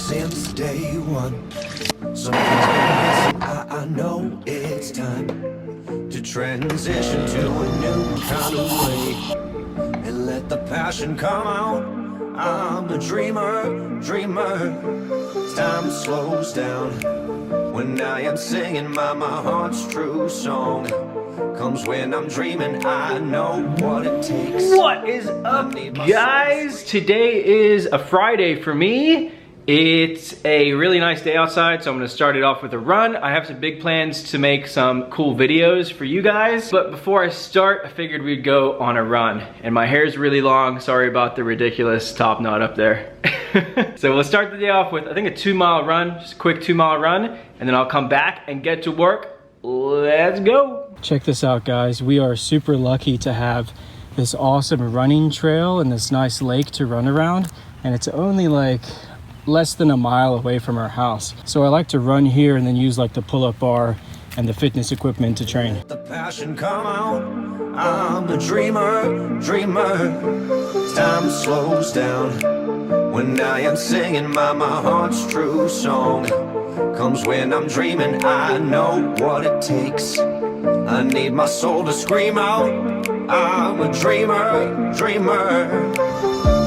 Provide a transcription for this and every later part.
since day one. Something's been missing, I know it's time to transition to a new kind of way and let the passion come out. I'm a dreamer, time slows down when I am singing my heart's true song. Comes when I'm dreaming, I know what it takes. What is up, guys? Today is a Friday for me. It's a really nice day outside, so I'm gonna start it off with a run. I have some big plans to make some cool videos for you guys, but before I start, I figured we'd go on a run. And my hair is really long, sorry about the ridiculous top knot up there. So we'll start the day off with, I think, a 2-mile run, just a quick 2-mile run, and then I'll come back and get to work. Let's go. Check this out, guys. We are super lucky to have this awesome running trail and this nice lake to run around, and it's only like less than a mile away from our house. So I like to run here and then use like the pull-up bar and the fitness equipment to train. The passion come out. I'm a dreamer, time slows down when I am singing my heart's true song. Comes when I'm dreaming, I know what it takes. I need my soul to scream out. I'm a dreamer,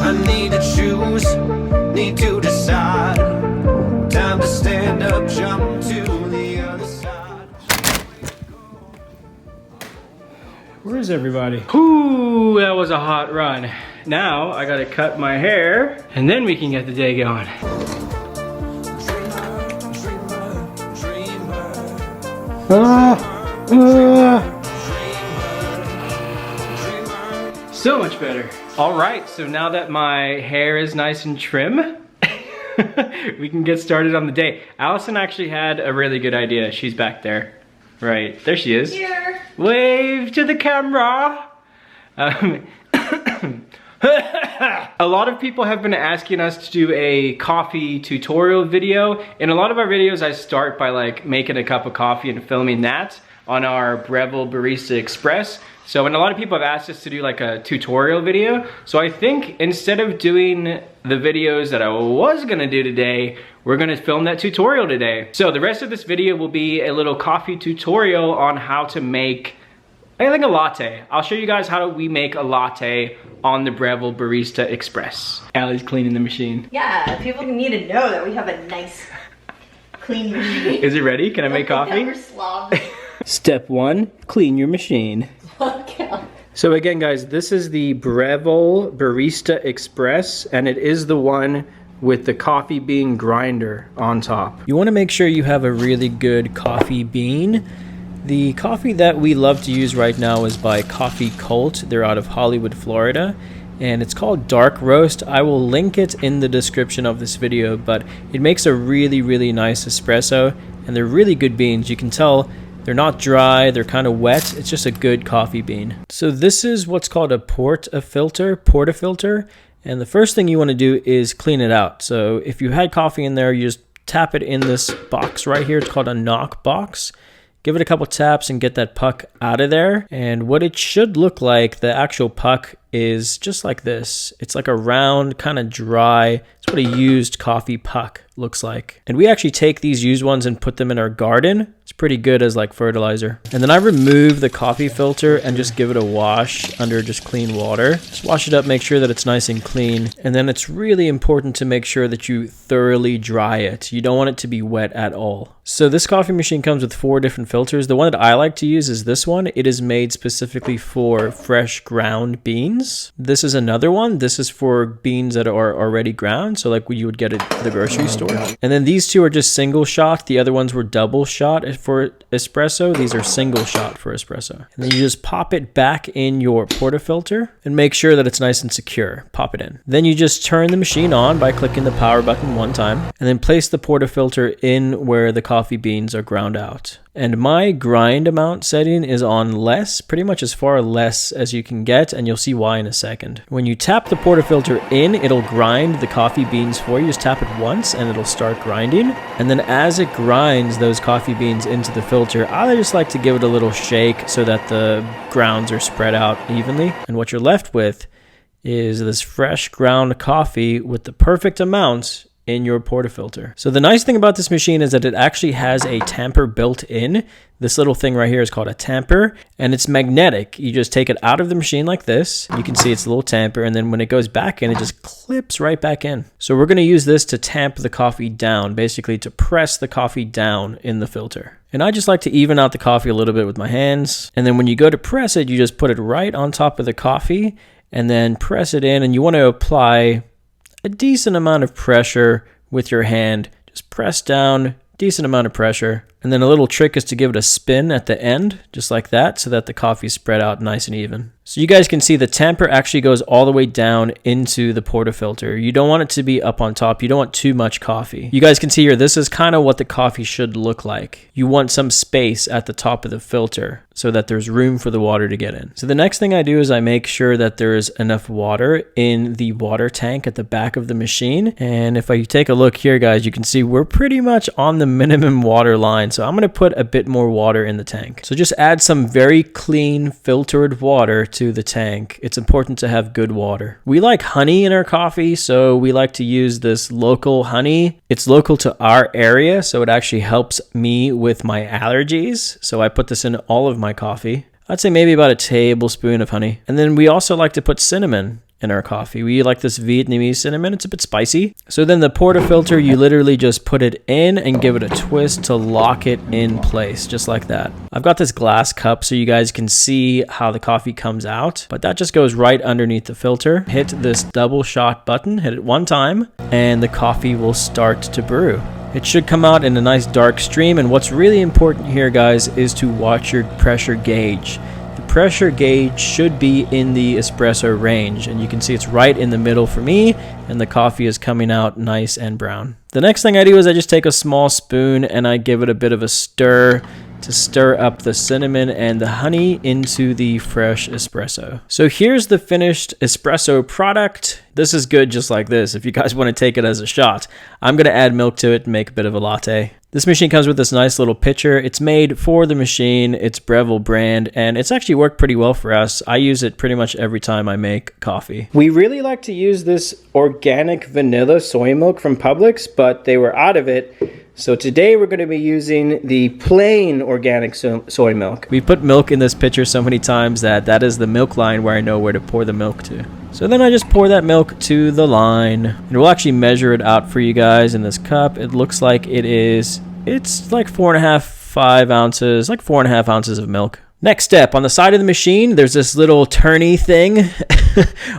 I need to choose, need to decide. Time to stand up, jump to the other side. Where is everybody? Ooh, that was a hot run. Now I gotta cut my hair and then we can get the day going. So much better. All right, so now that my hair is nice and trim, we can get started on the day. Allison actually had a really good idea. She's back there. Right, there she is. Here. Wave to the camera. A lot of people have been asking us to do a coffee tutorial video. In a lot of our videos, I start by like making a cup of coffee and filming that on our Breville Barista Express. So, and a lot of people have asked us to do like a tutorial video. So I think instead of doing the videos that I was gonna do today, we're gonna film that tutorial today. So the rest of this video will be a little coffee tutorial on how to make, I think, a latte. I'll show you guys how we make a latte on the Breville Barista Express. Allie's cleaning the machine. Yeah, people need to know that we have a nice, clean machine. Is it ready? Can I make coffee? We're slobs. Step 1, clean your machine. So again, guys, this is the Breville Barista Express, and it is the one with the coffee bean grinder on top. You want to make sure you have a really good coffee bean. The coffee that we love to use right now is by Coffee Cult. They're out of Hollywood, Florida, and it's called Dark Roast. I will link it in the description of this video, but it makes a really nice espresso, and they're really good beans. You can tell they're not dry, they're kind of wet. It's just a good coffee bean. So this is what's called a portafilter, and the first thing you want to do is clean it out. So if you had coffee in there, you just tap it in this box right here. It's called a knock box. Give it a couple taps and get that puck out of there. And what it should look like, the actual puck, is just like this. It's like a round, kind of dry. It's what a used coffee puck looks like. And we actually take these used ones and put them in our garden. It's pretty good as like fertilizer. And then I remove the coffee filter and just give it a wash under just clean water. Just wash it up, make sure that it's nice and clean. And then it's really important to make sure that you thoroughly dry it. You don't want it to be wet at all. So this coffee machine comes with 4 different filters. The one that I like to use is this one. It is made specifically for fresh ground beans. This is another one. This is for beans that are already ground, so like you would get at the grocery store. And then these 2 are just single shot. The other ones were double shot for espresso. These are single shot for espresso. And then you just pop it back in your portafilter and make sure that it's nice and secure. Pop it in. Then you just turn the machine on by clicking the power button 1 time, and then place the portafilter in where the coffee beans are ground out. And my grind amount setting is on less, pretty much as far less as you can get, and you'll see why in a second. When you tap the portafilter in, it'll grind the coffee beans for you. Just tap it once and it'll start grinding. And then as it grinds those coffee beans into the filter, I just like to give it a little shake so that the grounds are spread out evenly. And what you're left with is this fresh ground coffee with the perfect amount in your portafilter. So the nice thing about this machine is that it actually has a tamper built in. This little thing right here is called a tamper, and it's magnetic. You just take it out of the machine like this. You can see it's a little tamper, and then when it goes back in, it just clips right back in. So we're gonna use this to tamp the coffee down, basically to press the coffee down in the filter. And I just like to even out the coffee a little bit with my hands. And then when you go to press it, you just put it right on top of the coffee and then press it in, and you wanna apply a decent amount of pressure with your hand. Just press down, decent amount of pressure. And then a little trick is to give it a spin at the end, just like that, so that the coffee is spread out nice and even. So you guys can see the tamper actually goes all the way down into the portafilter. You don't want it to be up on top. You don't want too much coffee. You guys can see here, this is kind of what the coffee should look like. You want some space at the top of the filter so that there's room for the water to get in. So the next thing I do is I make sure that there's enough water in the water tank at the back of the machine. And if I take a look here, guys, you can see we're pretty much on the minimum water line. So I'm going to put a bit more water in the tank. So just add some very clean filtered water to the tank. It's important to have good water. We like honey in our coffee, so we like to use this local honey. It's local to our area, so it actually helps me with my allergies. So I put this in all of my coffee. I'd say maybe about a tablespoon of honey. And then we also like to put cinnamon in our coffee. We like this Vietnamese cinnamon. It's a bit spicy. So then the portafilter, you literally just put it in and give it a twist to lock it in place, just like that. I've got this glass cup so you guys can see how the coffee comes out, but that just goes right underneath the filter. Hit this double shot button, hit it one time, and the coffee will start to brew. It should come out in a nice dark stream, and what's really important here, guys, is to watch your pressure gauge. Pressure gauge should be in the espresso range, and you can see it's right in the middle for me, and the coffee is coming out nice and brown. The next thing I do is I just take a small spoon and I give it a bit of a stir to stir up the cinnamon and the honey into the fresh espresso. So here's the finished espresso product. This is good just like this. If you guys want to take it as a shot, I'm going to add milk to it and make a bit of a latte. This machine comes with this nice little pitcher. It's made for the machine. It's Breville brand, and it's actually worked pretty well for us. I use it pretty much every time I make coffee. We really like to use this organic vanilla soy milk from Publix, but they were out of it. So today we're going to be using the plain organic soy milk. We put milk in this pitcher so many times that is the milk line where I know where to pour the milk to. So then I just pour that milk to the line, and we'll actually measure it out for you guys in this cup. It looks like it's like 5 ounces, like 4.5 ounces of milk. Next step, on the side of the machine, there's this little turny thing.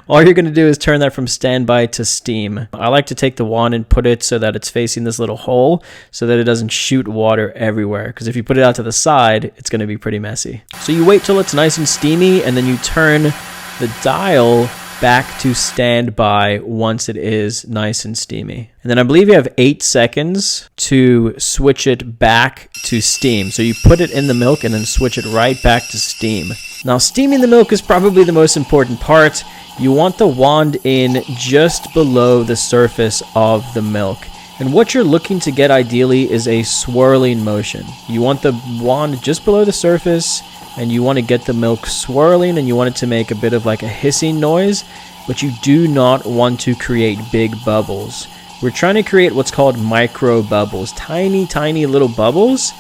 All you're going to do is turn that from standby to steam. I like to take the wand and put it so that it's facing this little hole so that it doesn't shoot water everywhere. Because if you put it out to the side, it's going to be pretty messy. So you wait till it's nice and steamy, and then you turn the dial back to standby once it is nice and steamy. And then I believe you have 8 seconds to switch it back to steam. So you put it in the milk and then switch it right back to steam. Now steaming the milk is probably the most important part. You want the wand in just below the surface of the milk. And what you're looking to get ideally is a swirling motion. You want the wand just below the surface, and you want to get the milk swirling, and you want it to make a bit of like a hissing noise, but you do not want to create big bubbles. We're trying to create what's called micro bubbles, tiny little bubbles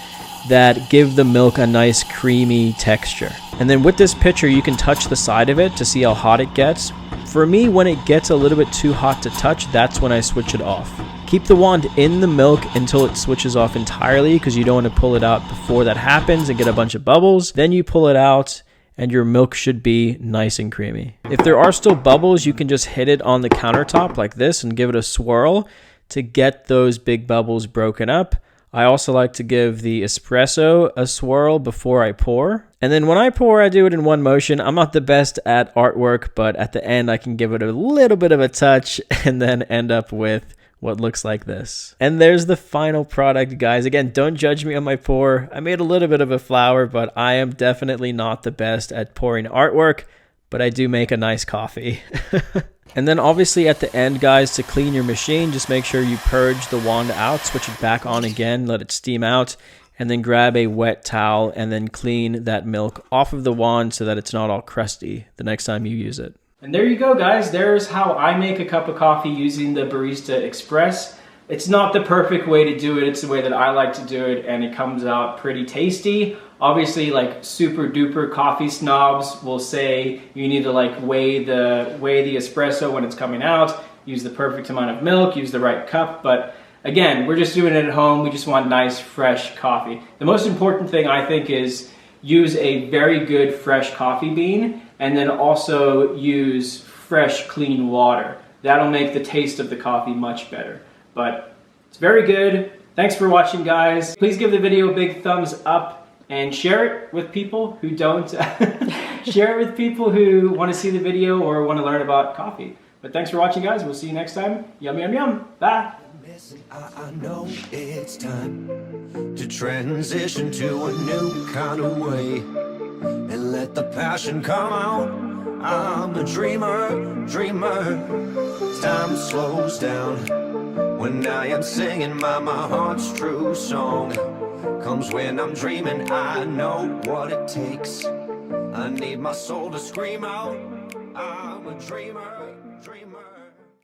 that give the milk a nice creamy texture. And then with this pitcher, you can touch the side of it to see how hot it gets. For me, when it gets a little bit too hot to touch, that's when I switch it off. Keep the wand in the milk until it switches off entirely, because you don't want to pull it out before that happens and get a bunch of bubbles. Then you pull it out and your milk should be nice and creamy. If there are still bubbles, you can just hit it on the countertop like this and give it a swirl to get those big bubbles broken up. I also like to give the espresso a swirl before I pour. And then when I pour, I do it in one motion. I'm not the best at artwork, but at the end I can give it a little bit of a touch and then end up with what looks like this. And there's the final product, guys. Again, don't judge me on my pour. I made a little bit of a flower, but I am definitely not the best at pouring artwork, but I do make a nice coffee. And then obviously at the end, guys, to clean your machine, just make sure you purge the wand out, switch it back on again, let it steam out, and then grab a wet towel and then clean that milk off of the wand so that it's not all crusty the next time you use it. And there you go, guys. There's how I make a cup of coffee using the Barista Express. It's not the perfect way to do it. It's the way that I like to do it, and it comes out pretty tasty. Obviously, like super duper coffee snobs will say you need to like weigh the espresso when it's coming out, use the perfect amount of milk, use the right cup. But again, we're just doing it at home. We just want nice, fresh coffee. The most important thing I think is use a very good fresh coffee bean, and then also use fresh, clean water. That'll make the taste of the coffee much better. But it's very good. Thanks for watching, guys. Please give the video a big thumbs up and share it with people who don't. Share it with people who want to see the video or want to learn about coffee. But thanks for watching, guys. We'll see you next time. Yum, yum, yum. Bye. I know it's time to transition to a new kind of way and let the passion come out. I'm a dreamer, time slows down when I am singing my heart's true song. Comes when I'm dreaming, I know what it takes. I need my soul to scream out. I'm a dreamer.